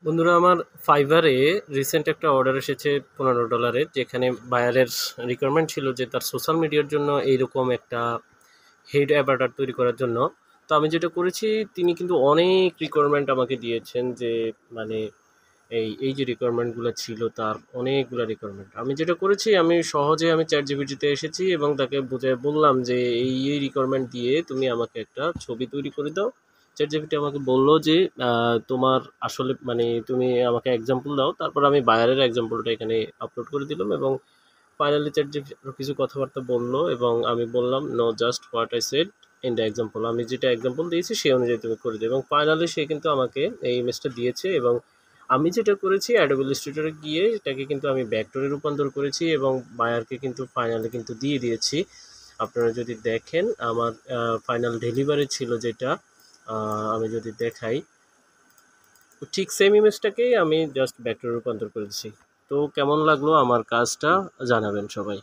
বন্ধুরা, আমার ফাইভারে রিসেন্ট একটা অর্ডার এসেছে $15, যেখানে বায়ারের রিকোয়ারমেন্ট ছিল যে তার সোশ্যাল মিডিয়ার জন্য এইরকম একটা হেড অ্যাভাটার তৈরি করার জন্য। তো আমি যেটা করেছি, তিনি কিন্তু অনেক রিকোয়ারমেন্ট আমাকে দিয়েছেন, যে মানে এই এই যে রিকোয়ারমেন্টগুলো ছিল তার অনেকগুলো রিকোয়ারমেন্ট। আমি যেটা করেছি, আমি সহজে চ্যাট জিপিটিতে এসেছি এবং তাকে বুঝে বললাম যে এই রিকোয়ারমেন্ট দিয়ে তুমি আমাকে একটা ছবি তৈরি করে দাও। চ্যাট জিপিটি আমাকে বললো যে তোমার আসলে তুমি আমাকে এক্সাম্পল দাও। তারপর আমি বায়ারের এক্সাম্পলটা এখানে আপলোড করে দিলাম এবং ফাইনালি চ্যাট জিপিটি আরো কিছু কথাবার্তা বললো এবং আমি বললাম no, just what I said in the example. আমি যেটা এক্সাম্পল দিয়েছি সেই অনুযায়ী তুমি করে দিও, এবং ফাইনালি সে কিন্তু আমাকে এই ইমেজটা দিয়েছে। এবং আমি যেটা করেছি, অ্যাডোবি ইলাস্ট্রেটরে গিয়ে এটাকে কিন্তু আমি ভেক্টরে রূপান্তর করেছি এবং বায়ারকে কিন্তু ফাইনালি কিন্তু দিয়ে দিয়েছি। আপনারা যদি দেখেন, আমার ফাইনাল ডেলিভারি ছিল যেটা, আমি যদি দেখাই, ঠিক সেম ইমেজটাকেই আমি জাস্ট ভেক্টরে রূপান্তর করেছি। তো কেমন লাগলো আমার কাজটা জানাবেন সবাই।